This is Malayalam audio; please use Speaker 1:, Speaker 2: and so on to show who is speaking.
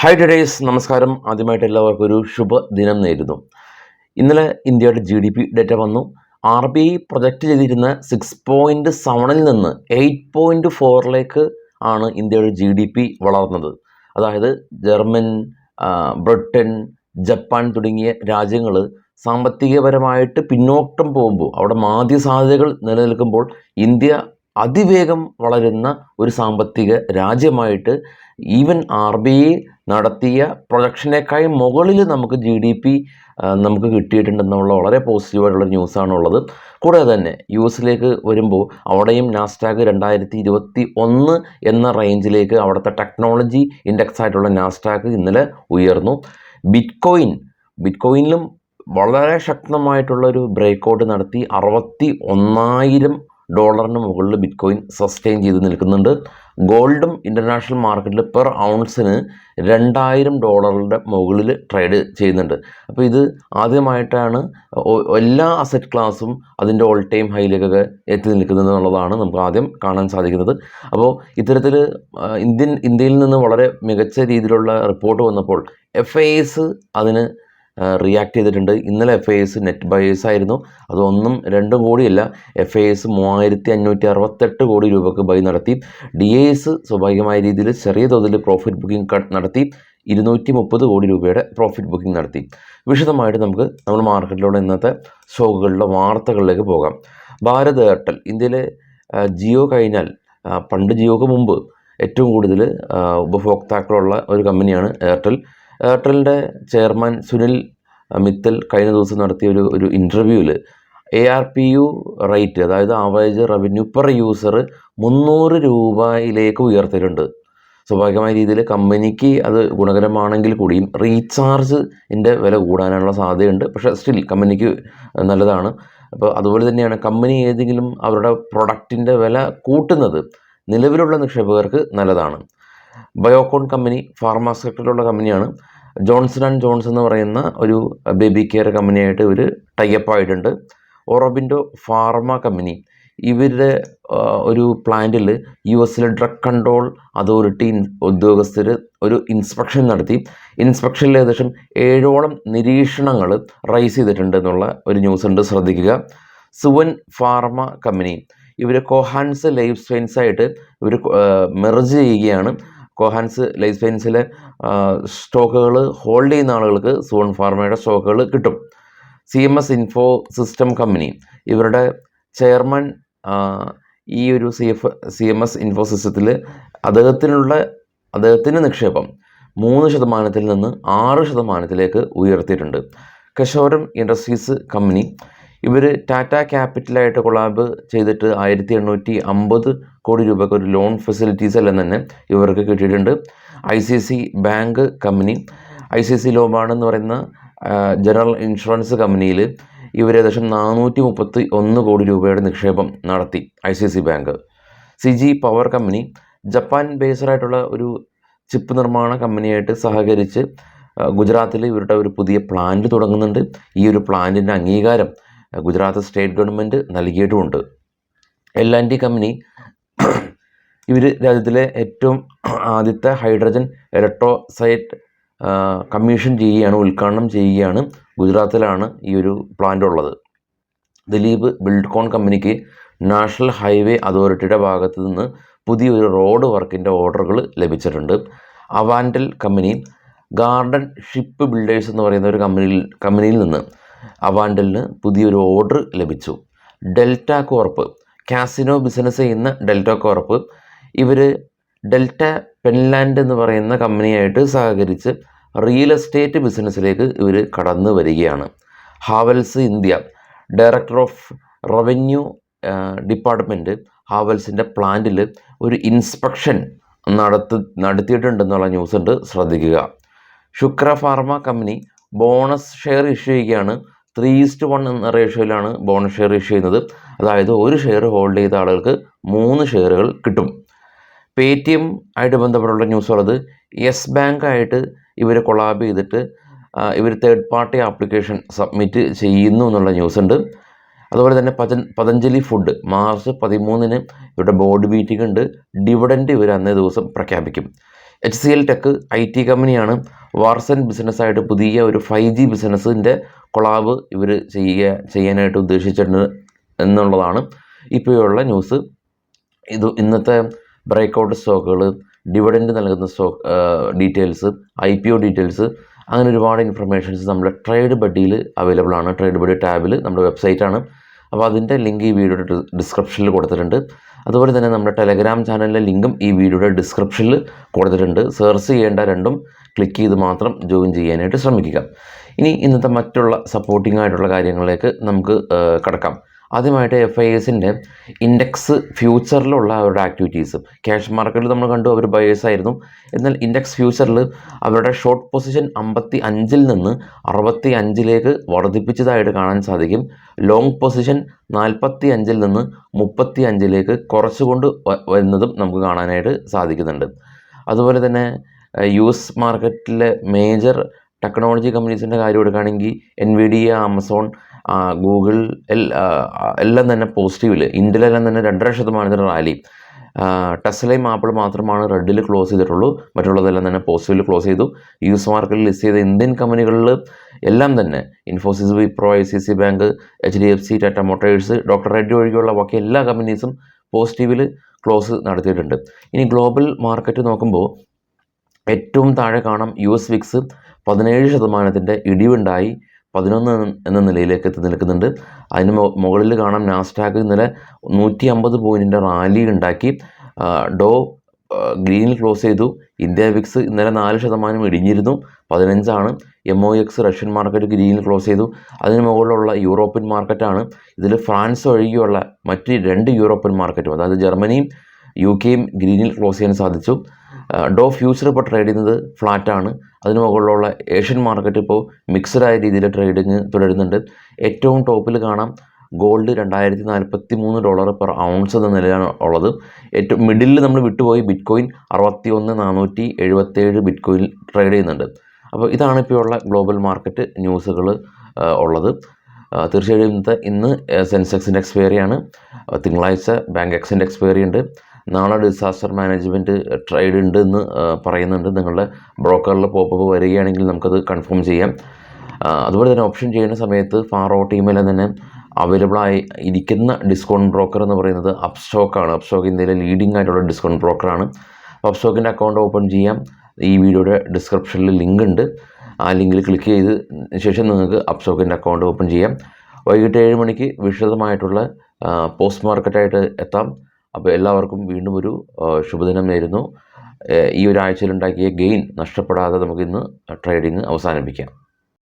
Speaker 1: ഹായ് ട്രേഡേഴ്സ്, നമസ്കാരം. ആദ്യമായിട്ട് എല്ലാവർക്കും ഒരു ശുഭദിനം നേരുന്നു. ഇന്നലെ ഇന്ത്യയുടെ GDP ഡേറ്റ വന്നു. RBI പ്രൊജക്റ്റ് ചെയ്തിരുന്ന 6.7 നിന്ന് 8.4 ആണ് ഇന്ത്യയുടെ GDP വളർന്നത്. അതായത് ജർമ്മൻ, ബ്രിട്ടൻ, ജപ്പാൻ തുടങ്ങിയ രാജ്യങ്ങൾ സാമ്പത്തികപരമായിട്ട് പിന്നോക്കം പോകുമ്പോൾ, അവിടെ മാന്ദ്യസാധ്യതകൾ നിലനിൽക്കുമ്പോൾ ഇന്ത്യ അതിവേഗം വളരുന്ന ഒരു സാമ്പത്തിക രാജ്യമായിട്ട് ഈവൻ RBI നടത്തിയ പ്രൊജക്ഷനേക്കാൾ മുകളിൽ നമുക്ക് GDP നമുക്ക് കിട്ടിയിട്ടുണ്ടെന്നുള്ള വളരെ പോസിറ്റീവായിട്ടുള്ള ന്യൂസാണുള്ളത്. കൂടാതെ തന്നെ US വരുമ്പോൾ അവിടെയും നാസ്ഡാക്ക് 2021 എന്ന റേഞ്ചിലേക്ക് അവിടുത്തെ ടെക്നോളജി ഇൻഡെക്സ് ആയിട്ടുള്ള നാസ്ഡാക്ക് ഇന്നലെ ഉയർന്നു. ബിറ്റ്കോയിനിലും വളരെ ശക്തമായിട്ടുള്ളൊരു ബ്രേക്കൗട്ട് നടത്തി $61,000 മുകളിൽ ബിറ്റ്കോയിൻ സസ്റ്റെയിൻ ചെയ്ത് നിൽക്കുന്നുണ്ട്. ഗോൾഡും ഇൻ്റർനാഷണൽ മാർക്കറ്റിൽ പെർ ഔൺസിന് $2,000 മുകളിൽ ട്രേഡ് ചെയ്യുന്നുണ്ട്. അപ്പോൾ ഇത് ആദ്യമായിട്ടാണ് എല്ലാ അസറ്റ് ക്ലാസ്സും അതിൻ്റെ ഓൾ ടൈം ഹൈയിലേക്കൊക്കെ എത്തി നിൽക്കുന്നത് എന്നുള്ളതാണ് നമുക്ക് ആദ്യം കാണാൻ സാധിക്കുന്നത്. അപ്പോൾ ഇത്തരത്തിൽ ഇന്ത്യയിൽ നിന്ന് വളരെ മികച്ച രീതിയിലുള്ള റിപ്പോർട്ട് വന്നപ്പോൾ FIs അതിന് റിയാക്ട് ചെയ്തിട്ടുണ്ട്. ഇന്നലെ FIs നെറ്റ് ബയേഴ്സ് ആയിരുന്നു. അത് 1-2 കോടിയല്ല, FIs 3,568 കോടി രൂപക്ക് ബൈ നടത്തി. DIs സ്വാഭാവികമായ രീതിയിൽ ചെറിയ തോതിൽ പ്രോഫിറ്റ് ബുക്കിംഗ് നടത്തി 230 കോടി രൂപയുടെ പ്രോഫിറ്റ് ബുക്കിംഗ് നടത്തി. വിശദമായിട്ട് നമ്മൾ മാർക്കറ്റിലുള്ള ഇന്നത്തെ സ്റ്റോക്കുകളുടെ വാർത്തകളിലേക്ക് പോകാം. ഭാരത് എയർടെൽ ഇന്ത്യയിലെ ജിയോ കഴിഞ്ഞാൽ, പണ്ട് ജിയോക്ക് മുമ്പ് ഏറ്റവും കൂടുതൽ ഉപഭോക്താക്കളുള്ള ഒരു കമ്പനിയാണ് എയർടെൽ. എയർടെലിൻ്റെ ചെയർമാൻ സുനിൽ മിത്തൽ കഴിഞ്ഞ ദിവസം നടത്തിയ ഒരു ഇൻ്റർവ്യൂവിൽ ARPU റേറ്റ്, അതായത് ആവറേജ് റവന്യൂ പെർ യൂസർ 300 രൂപയിലേക്ക് ഉയർത്തിയിട്ടുണ്ട്. സ്വാഭാവികമായ രീതിയിൽ കമ്പനിക്ക് അത് ഗുണകരമാണെങ്കിൽ കൂടിയും റീചാർജിൻ്റെ വില കൂടാനുള്ള സാധ്യതയുണ്ട്. പക്ഷേ സ്റ്റിൽ കമ്പനിക്ക് നല്ലതാണ്. അപ്പോൾ അതുപോലെ തന്നെയാണ് കമ്പനി ഏതെങ്കിലും അവരുടെ പ്രൊഡക്റ്റിൻ്റെ വില കൂട്ടുന്നത് നിലവിലുള്ള നിക്ഷേപകർക്ക് നല്ലതാണ്. ബയോകോൺ കമ്പനി ഫാർമ സെക്ടറിലുള്ള കമ്പനിയാണ്. ജോൺസൺ ആൻഡ് ജോൺസൺ എന്ന് പറയുന്ന ഒരു ബേബി കെയർ കമ്പനിയായിട്ട് ഒരു ടൈപ്പ് ആയിട്ടുണ്ട്. ഓറോബിൻഡോ ഫാർമ കമ്പനി, ഇവരുടെ ഒരു പ്ലാന്റിൽ US ഡ്രഗ് കൺട്രോൾ അതോറിറ്റി ഉദ്യോഗസ്ഥർ ഒരു ഇൻസ്പെക്ഷൻ നടത്തി. ഇൻസ്പെക്ഷനിൽ ഏകദേശം 7ഓളം നിരീക്ഷണങ്ങൾ റൈസ് ചെയ്തിട്ടുണ്ട് എന്നുള്ള ഒരു ന്യൂസ് ഉണ്ട്, ശ്രദ്ധിക്കുക. സുവൻ ഫാർമ കമ്പനി, ഇവർ കോഹാൻസ് ലൈഫ് സയൻസായിട്ട് ഇവർ മെർജ് ചെയ്യുകയാണ്. കോഹാൻസ് ലൈഫ് സയൻസിലെ സ്റ്റോക്കുകൾ ഹോൾഡ് ചെയ്യുന്ന ആളുകൾക്ക് സുവൺ ഫാർമയുടെ സ്റ്റോക്കുകൾ കിട്ടും. CMS ഇൻഫോ സിസ്റ്റം കമ്പനി, ഇവരുടെ ചെയർമാൻ ഈ ഒരു CMS ഇൻഫോ സിസ്റ്റത്തിൽ അദ്ദേഹത്തിന് നിക്ഷേപം 3% നിന്ന് 6% ഉയർത്തിയിട്ടുണ്ട്. കശോരം ഇൻഡസ്ട്രീസ് കമ്പനി, ഇവർ ടാറ്റ ക്യാപിറ്റലായിട്ട് കൊളാബ് ചെയ്തിട്ട് 1,850 കോടി രൂപയ്ക്ക് ഒരു ലോൺ ഫെസിലിറ്റീസ് എല്ലാം തന്നെ ഇവർക്ക് കിട്ടിയിട്ടുണ്ട്. ICICI bank company, ICICI Lombard എന്ന് പറയുന്ന ജനറൽ ഇൻഷുറൻസ് കമ്പനിയിൽ ഇവർ ഏകദേശം 431 കോടി രൂപയുടെ നിക്ഷേപം നടത്തി. ICICI bank. CG power company, Japan ബേസ്ഡായിട്ടുള്ള ഒരു ചിപ്പ് നിർമ്മാണ കമ്പനിയായിട്ട് സഹകരിച്ച് ഗുജറാത്തിൽ ഇവരുടെ ഒരു പുതിയ പ്ലാന്റ് തുടങ്ങുന്നുണ്ട്. ഈ ഒരു പ്ലാന്റിൻ്റെ അംഗീകാരം ഗുജറാത്ത് സ്റ്റേറ്റ് ഗവൺമെൻറ് നൽകിയിട്ടുമുണ്ട്. L&T കമ്പനി, ഇവർ രാജ്യത്തിലെ ഏറ്റവും ആദ്യത്തെ ഹൈഡ്രജൻ ഇലക്ട്രോസൈറ്റ് ഉദ്ഘാടനം ചെയ്യുകയാണ്. ഗുജറാത്തിലാണ് ഈ ഒരു പ്ലാന്റ് ഉള്ളത്. ദിലീപ് ബിൽഡ്കോൺ കമ്പനിക്ക് നാഷണൽ ഹൈവേ അതോറിറ്റിയുടെ ഭാഗത്തു നിന്ന് പുതിയൊരു റോഡ് വർക്കിൻ്റെ ഓർഡറുകൾ ലഭിച്ചിട്ടുണ്ട്. അവാൻഡൽ കമ്പനി, ഗാർഡൻ ഷിപ്പ് ബിൽഡേഴ്സ് എന്ന് പറയുന്ന ഒരു കമ്പനിയിൽ നിന്ന് അവാൻഡലിന് പുതിയൊരു ഓർഡർ ലഭിച്ചു. ഡെൽറ്റ കോർപ്പ്, കാസിനോ ബിസിനസ് ചെയ്യുന്ന ഡെൽറ്റ കോർപ്പ്, ഇവർ ഡെൽറ്റ പെൻലാൻഡ് എന്ന് പറയുന്ന കമ്പനിയായിട്ട് സഹകരിച്ച് റിയൽ എസ്റ്റേറ്റ് ബിസിനസ്സിലേക്ക് ഇവർ കടന്നു വരികയാണ്. Havells India, director of revenue department ഹാവൽസിൻ്റെ പ്ലാന്റിൽ ഒരു ഇൻസ്പെക്ഷൻ നടത്തിയിട്ടുണ്ടെന്നുള്ള ന്യൂസ് ഉണ്ട്, ശ്രദ്ധിക്കുക. Shukra pharma company bonus share issue ചെയ്യുകയാണ്. 3:1 എന്ന റേഷ്യോയിലാണ് ബോണസ് ഷെയർ ഇഷ്യൂ ചെയ്യുന്നത്. അതായത് ഒരു ഷെയർ ഹോൾഡ് ചെയ്ത ആളുകൾക്ക് 3 ഷെയറുകൾ കിട്ടും. പേടിഎം ആയിട്ട് ബന്ധപ്പെട്ടുള്ള ന്യൂസ് ഉള്ളത്, യെസ് ബാങ്ക് ആയിട്ട് ഇവർ കൊളാബ് ചെയ്തിട്ട് ഇവർ തേർഡ് പാർട്ടി ആപ്ലിക്കേഷൻ സബ്മിറ്റ് ചെയ്യുന്നു എന്നുള്ള ന്യൂസ് ഉണ്ട്. അതുപോലെ തന്നെ പതഞ്ജലി ഫുഡ് മാർച്ച് 13 ഇവരുടെ ബോർഡ് മീറ്റിംഗ് ഉണ്ട്. ഡിവിഡൻഡ് ഇവർ അന്നേ ദിവസം പ്രഖ്യാപിക്കും. HCL ടെക് IT കമ്പനിയാണ് വാർസൻ ബിസിനസ്സായിട്ട് പുതിയ ഒരു 5G ബിസിനസ്സിൻ്റെ കൊളാബ് ഇവർ ചെയ്യാനായിട്ട് ഉദ്ദേശിച്ചിട്ടുണ്ട് എന്നുള്ളതാണ് ഇപ്പോഴുള്ള ന്യൂസ്. ഇന്നത്തെ ബ്രേക്കൗട്ട് സ്റ്റോക്കുകൾ, ഡിവിഡൻഡ് നൽകുന്ന സ്റ്റോക്ക് ഡീറ്റെയിൽസ്, IPO ഡീറ്റെയിൽസ്, അങ്ങനെ ഒരുപാട് ഇൻഫർമേഷൻസ് നമ്മുടെ ട്രേഡ് ബഡിയിൽ അവൈലബിൾ ആണ്. ട്രേഡ് ബഡി ടാബിൽ നമ്മുടെ വെബ്സൈറ്റാണ്. അപ്പോൾ അതിൻ്റെ ലിങ്ക് ഈ വീഡിയോയുടെ ഡിസ്ക്രിപ്ഷനിൽ കൊടുത്തിട്ടുണ്ട്. അതുപോലെ തന്നെ നമ്മുടെ ടെലഗ്രാം ചാനലിലെ ലിങ്കും ഈ വീഡിയോയുടെ ഡിസ്ക്രിപ്ഷനിൽ കൊടുത്തിട്ടുണ്ട്. സെർച്ച് ചെയ്യേണ്ട രണ്ടും ക്ലിക്ക് ചെയ്ത് മാത്രം ജോയിൻ ചെയ്യാനായിട്ട് ശ്രമിക്കുക. ഇനി ഇന്നത്തെ മറ്റുള്ള സപ്പോർട്ടിംഗ് ആയിട്ടുള്ള കാര്യങ്ങളിലേക്ക് നമുക്ക് കടക്കാം. ആദ്യമായിട്ട് FISൻ്റെ ഇൻഡെക്സ് ഫ്യൂച്ചറിലുള്ള അവരുടെ ആക്ടിവിറ്റീസ്. ക്യാഷ് മാർക്കറ്റിൽ നമ്മൾ കണ്ടു അവർ ബയേഴ്സ് ആയിരുന്നു. എന്നാൽ ഇൻഡെക്സ് ഫ്യൂച്ചറിൽ അവരുടെ ഷോർട്ട് പൊസിഷൻ 55 നിന്ന് 65 വർദ്ധിപ്പിച്ചതായിട്ട് കാണാൻ സാധിക്കും. ലോങ് പൊസിഷൻ 45 നിന്ന് 35 കുറച്ചുകൊണ്ട് വരുന്നതും നമുക്ക് കാണാനായിട്ട് സാധിക്കുന്നുണ്ട്. അതുപോലെ തന്നെ US മാർക്കറ്റിലെ മേജർ ടെക്നോളജി കമ്പനീസിൻ്റെ കാര്യം എടുക്കുകയാണെങ്കിൽ NVIDIA, ആമസോൺ, ഗൂഗിൾ എല്ലാം തന്നെ പോസിറ്റീവിൽ, ഇന്ത്യയിലെല്ലാം തന്നെ 2.5% റാലി. ടെസ്ലയും ആപ്പിൾ മാത്രമാണ് റെഡിൽ ക്ലോസ് ചെയ്തിട്ടുള്ളൂ. മറ്റുള്ളതെല്ലാം തന്നെ പോസിറ്റീവിൽ ക്ലോസ് ചെയ്തു. US മാർക്കറ്റിൽ ലിസ്റ്റ് ചെയ്ത ഇന്ത്യൻ കമ്പനികളിൽ എല്ലാം തന്നെ Infosys, Wipro, ICICI bank, HDFC, Tata Motors, doctor Reddy ഒഴികെയുള്ള ബാക്കി എല്ലാ കമ്പനീസും പോസിറ്റീവിൽ ക്ലോസ് നടത്തിയിട്ടുണ്ട്. ഇനി ഗ്ലോബൽ മാർക്കറ്റ് നോക്കുമ്പോൾ ഏറ്റവും താഴെ കാണാം US വിക്സ് 17% ഇടിവുണ്ടായി 11 എന്ന നിലയിലേക്ക് എത്തി നിൽക്കുന്നുണ്ട്. അതിന് മുകളിൽ കാണാം നാസ്ഡാക്ക് ഇന്നലെ 150 പോയിൻറ്റിൻ്റെ റാലി ഉണ്ടാക്കി. ഡോ ഗ്രീനിൽ ക്ലോസ് ചെയ്തു. ഇന്ത്യ വിക്സ് ഇന്നലെ 4% ഇടിഞ്ഞിരുന്നു, 15ആണ്. MOX റഷ്യൻ മാർക്കറ്റ് ഗ്രീനിൽ ക്ലോസ് ചെയ്തു. അതിന് മുകളിലുള്ള യൂറോപ്യൻ മാർക്കറ്റാണ്. ഇതിൽ ഫ്രാൻസ് ഒഴികെയുള്ള മറ്റ് 2 യൂറോപ്യൻ മാർക്കറ്റും, അതായത് ജർമ്മനിയും UK ഗ്രീനിൽ ക്ലോസ് ചെയ്യാൻ സാധിച്ചു. ഡോ ഫ്യൂച്ചർ ഇപ്പോൾ ട്രേഡ് ചെയ്യുന്നത് ഫ്ലാറ്റാണ്. അതിന് മുകളിലുള്ള ഏഷ്യൻ മാർക്കറ്റ് ഇപ്പോൾ മിക്സഡായ രീതിയിൽ ട്രേഡിങ് തുടരുന്നുണ്ട്. ഏറ്റവും ടോപ്പിൽ കാണാം ഗോൾഡ് $2043 പെർ ഔൺസ് എന്ന നിലയിലാണ് ഉള്ളത്. ഏറ്റവും മിഡിലിൽ നമ്മൾ വിട്ടുപോയി ബിറ്റ്കോയിൻ 61,477 ബിറ്റ്കോയിൻ ട്രേഡ് ചെയ്യുന്നുണ്ട്. അപ്പോൾ ഇതാണ് ഇപ്പോൾ ഉള്ള ഗ്ലോബൽ മാർക്കറ്റ് ന്യൂസുകൾ ഉള്ളത്. തീർച്ചയായും ഇന്ന് സെൻസെക്സിൻ്റെ എക്സ്പയറി ആണ്. തിങ്കളാഴ്ച ബാങ്ക് എക്സിൻ്റെ എക്സ്പയറി ഉണ്ട്. നാളെ ഡിസാസ്റ്റർ മാനേജ്മെൻറ്റ് ട്രേഡ് ഉണ്ട് എന്ന് പറയുന്നുണ്ട്. നിങ്ങളുടെ ബ്രോക്കറിൽ പോപ്പപ്പ് വരികയാണെങ്കിൽ നമുക്കത് കൺഫേം ചെയ്യാം. അതുപോലെ തന്നെ ഓപ്ഷൻ ചെയ്യുന്ന സമയത്ത് ഫാറോ ടീമിലെ തന്നെ അവൈലബിളായി ഇരിക്കുന്ന ഡിസ്കൗണ്ട് ബ്രോക്കർ എന്ന് പറയുന്നത് അപ്സ്റ്റോക്കാണ്. അപ്സ്റ്റോക്ക് ഇന്ത്യയിലെ ലീഡിംഗ് ആയിട്ടുള്ള ഡിസ്കൗണ്ട് ബ്രോക്കറാണ്. അപ്പോൾ അപ്സ്റ്റോക്കിൻ്റെ അക്കൗണ്ട് ഓപ്പൺ ചെയ്യാം. ഈ വീഡിയോയുടെ ഡിസ്ക്രിപ്ഷനിൽ ലിങ്ക് ഉണ്ട്. ആ ലിങ്കിൽ ക്ലിക്ക് ചെയ്ത് ശേഷം നിങ്ങൾക്ക് അപ്സ്റ്റോക്കിൻ്റെ അക്കൗണ്ട് ഓപ്പൺ ചെയ്യാം. വൈകിട്ട് 7 മണിക്ക് വിശദമായിട്ടുള്ള പോസ്റ്റ് മാർക്കറ്റായിട്ട് എത്താം. അപ്പോൾ എല്ലാവർക്കും വീണ്ടും ഒരു ശുഭദിനം നേരുന്നു. ഈ ഒരാഴ്ചയിലുണ്ടാക്കിയ ഗെയിൻ നഷ്ടപ്പെടാതെ നമുക്കിന്ന് ട്രേഡിങ് അവസാനിപ്പിക്കാം.